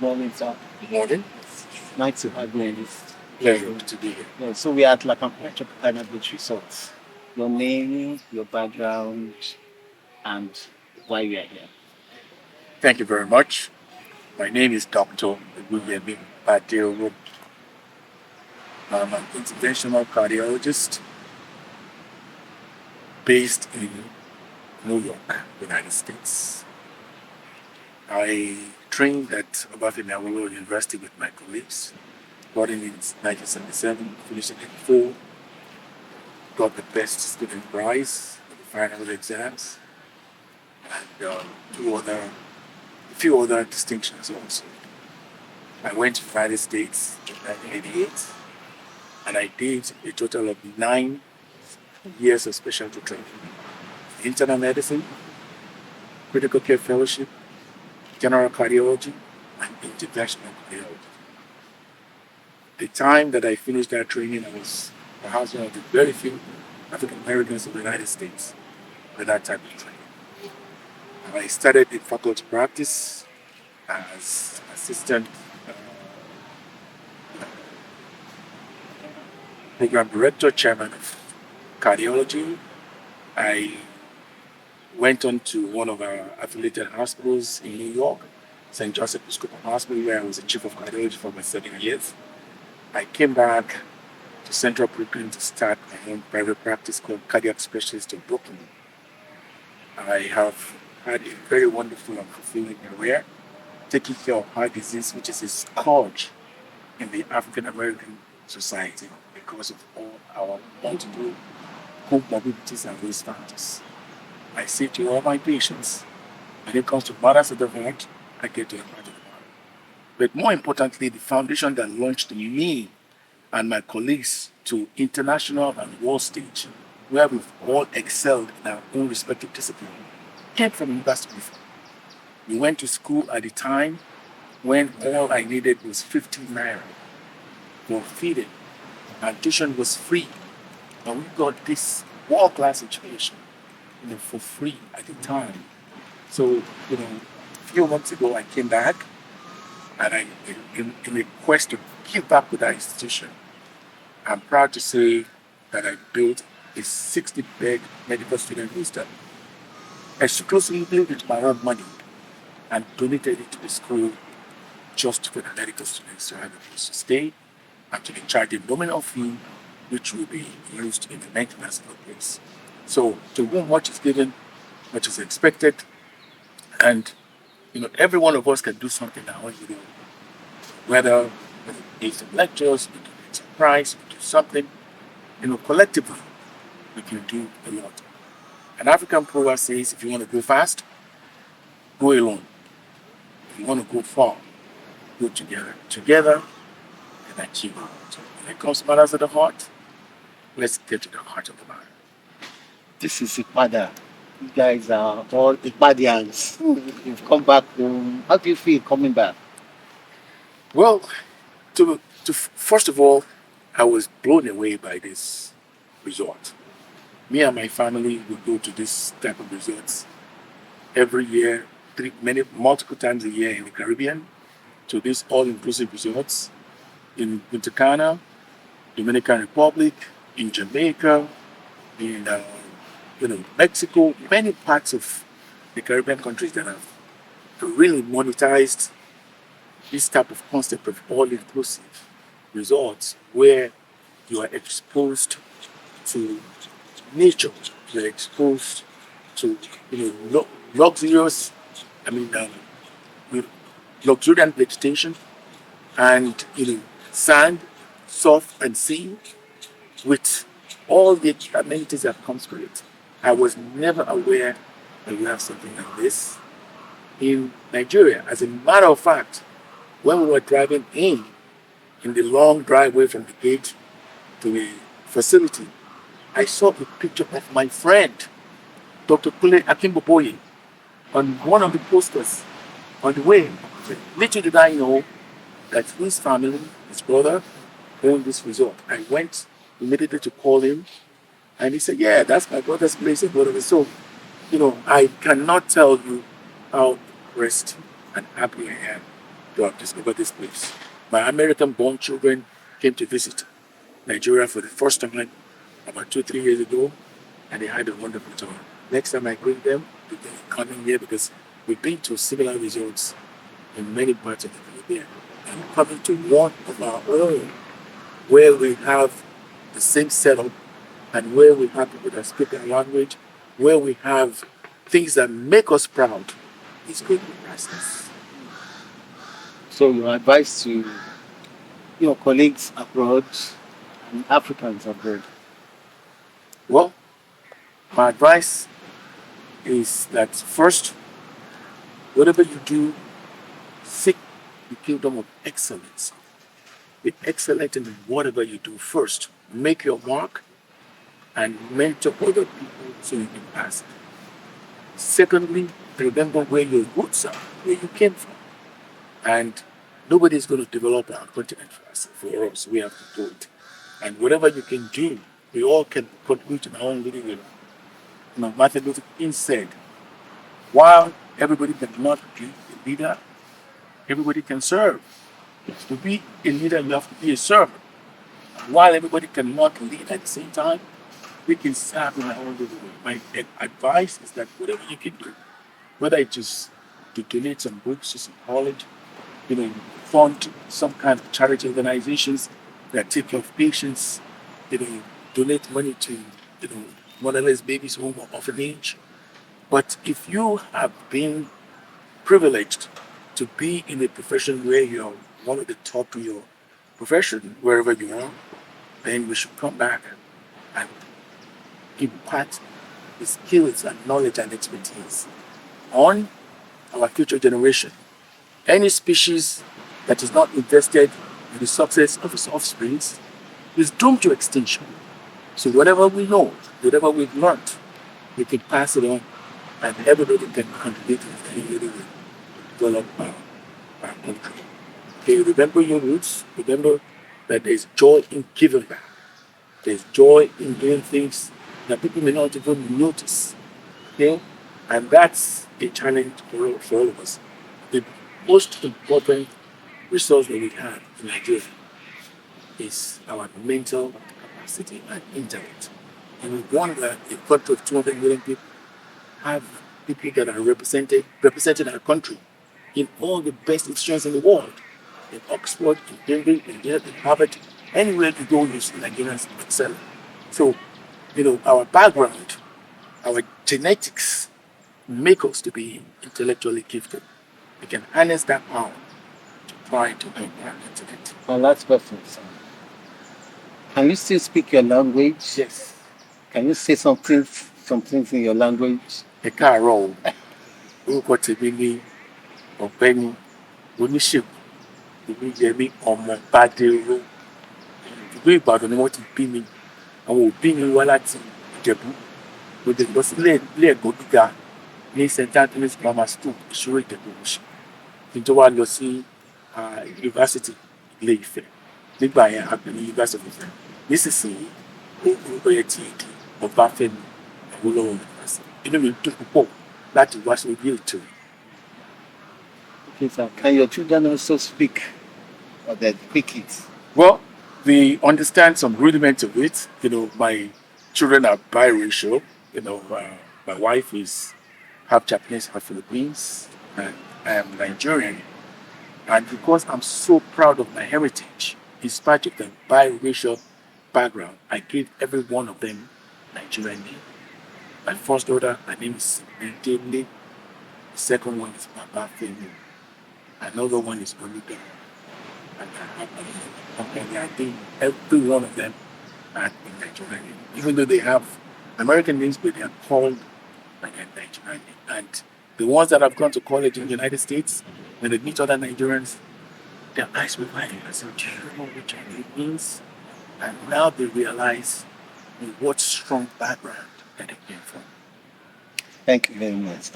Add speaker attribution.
Speaker 1: Morning, sir.
Speaker 2: Good morning.
Speaker 1: Nice to have you in this.
Speaker 2: Pleasure to be here.
Speaker 1: Yeah, so we are at like an entrepreneur beach resort. Your name, your background, and why we are here.
Speaker 2: Thank you very much. My name is Dr. Gbadero. I'm an interventional cardiologist based in New York, United States. I trained at Obafemi Awolowo University with my colleagues, got in 1977, finished in 84, got the best student prize in the final exams, and a few other distinctions also. I went to the United States in 1988, and I did a total of 9 years of specialty training: internal medicine, critical care fellowship, general cardiology, and interventional cardiology. The time that I finished that training, I was perhaps one of the very few African Americans in the United States with that type of training. I started in faculty practice as assistant program director, chairman of cardiology. I went on to one of our affiliated hospitals in New York, St. Joseph Episcopal Hospital, where I was the chief of cardiology for about 7 years. I came back to Central Brooklyn to start my own private practice called Cardiac Specialist in Brooklyn. I have had a very wonderful and fulfilling career taking care of heart disease, which is a scourge in the African American society because of all our multiple comorbidities and risk factors. I say to all my patients, when it comes to matters of the heart, I get to the heart of the matter. But more importantly, the foundation that launched me and my colleagues to international and world stage, where we've all excelled in our own respective discipline, came from University of Ife. We went to school at a time when all I needed was 15 naira for feeding, and tuition was free. And we got this world-class education, for free at the time. So, a few months ago, I came back, and in a quest to give back to that institution, I'm proud to say that I built a 60-bed medical student hostel, exclusively with my own money, and donated it to the school just for the medical students to have a place to stay and to be charged a nominal fee, which will be used in the maintenance of the place. So, to whom much is given, much is expected, and every one of us can do something now. Whether we need some lectures, we can get some prize, we do something. Collectively, we can do a lot. An African proverb says, if you want to go fast, go alone. If you want to go far, go together. Together, we can achieve it. So when it comes to matters of the heart, let's get to the heart of the matter.
Speaker 1: This is IPADA. You guys are all IPADians. You've come back home. How do you feel coming back?
Speaker 2: Well, first of all, I was blown away by this resort. Me and my family would go to this type of resorts every year, multiple times a year in the Caribbean, to these all-inclusive resorts in Punta Cana, Dominican Republic, in Jamaica, in Mexico, many parts of the Caribbean countries that have really monetized this type of concept of all-inclusive resorts where you are exposed to nature, you are exposed to luxurious, with luxuriant vegetation and sand, surf and sea with all the amenities that comes with it. I was never aware that we have something like this in Nigeria. As a matter of fact, when we were driving in the long driveway from the gate to the facility, I saw a picture of my friend, Dr. Kule Akimboboye, on one of the posters on the way. Little did I know that his family, his brother, owned this resort. I went immediately to call him, and he said, "Yeah, that's my brother's place in Gbadero." So, I cannot tell you how impressed and happy I am to have discovered this place. My American-born children came to visit Nigeria for the first time about 2-3 years ago, and they had a wonderful time. Next time I bring them, they're coming here because we've been to similar resorts in many parts of the Caribbean, and coming to one of our own where we have the same setup and where we have people that speak our language, where we have things that make us proud, is going to be priceless.
Speaker 1: So your advice to your colleagues abroad and Africans abroad?
Speaker 2: Well, my advice is that first, whatever you do, seek the kingdom of excellence. Be excellent in whatever you do first. Make your mark and mentor other people so you can pass it. Secondly, remember where your roots are, where you came from. And nobody's going to develop our continent for us. For us, we have to do it. And whatever you can do, we all can contribute in our own little way. Martin Luther King said, while everybody cannot be a leader, everybody can serve. To be a leader, you have to be a servant. And while everybody cannot lead at the same time, we can serve in our own little way. My advice is that whatever you can do, whether it is to donate some books to some college, fund some kind of charity organizations that take care of patients, donate money to, motherless babies home or orphanage. But if you have been privileged to be in a profession where you're one of the top in your profession, wherever you are, then we should come back and impart the skills and knowledge and expertise on our future generation. Any species that is not invested in the success of its offspring is doomed to extinction. So whatever we know, whatever we've learned, we can pass it on, and everybody can contribute in any way to develop our country. Okay, remember your roots. Remember that there's joy in giving back. There's joy in doing things that people may not even notice. Okay, and that's a challenge for all of us. The most important resource that we have in Nigeria is our mental capacity and intellect. And we want that a country of 200 million people have people that are representing our country in all the best institutions in the world. In Oxford, in Cambridge, in Yale, in Harvard, anywhere you go, you see Nigerians excel. So, our background, our genetics make us to be intellectually gifted. We can harness that power to try to make our intellect.
Speaker 1: My last question, sir. Can you still speak your language?
Speaker 2: Yes.
Speaker 1: Can you say some things in your language?
Speaker 2: Ẹ káàárọ̀ o, orúkọ tèmi ní ọ̀gbẹ́ni oníṣègùn Omíyẹmí ọmọ Gbadero. Ìlú Ìbàdàn ni wọ́n ti bí mi. Àwọn òbí mi wá láti Ìjẹ̀bú. Mo dẹ̀ lọ sí ilé ẹ̀kọ́ gíga ní St. Anthony's Grammar School, Ìṣòro Ìjẹ̀bú Òṣì. Kí n tó wá lọ sí yunifásitì Ilé Ifẹ̀. Nígbà yẹn a pè ní University of Ife. Nísinsìnyí, orúkọ yẹn ti di Ọbáfẹ́mi Awólọ́wọ̀ University. Inú mi dùn púpọ̀ láti wá sí orí ètò yìí.
Speaker 1: Okay, sir. Can your children also speak or they speak it?
Speaker 2: Well, they understand some rudiments of it. My children are biracial. My wife is half Japanese, half Philippines, and I am Nigerian. And because I'm so proud of my heritage, in spite of the biracial background, I gave every one of them Nigerian name. My first daughter, her name is Ndele. The second one is Babafemi. Another one is Oluga. And I think every one of them are Nigerian name. Even though they have American names, but they are called like a Nigerian name. And the ones that have gone to college in the United States, when they meet other Nigerians, their eyes will light up and say, do you know what your name means? And now they realize what strong background that they came from.
Speaker 1: Thank you very much.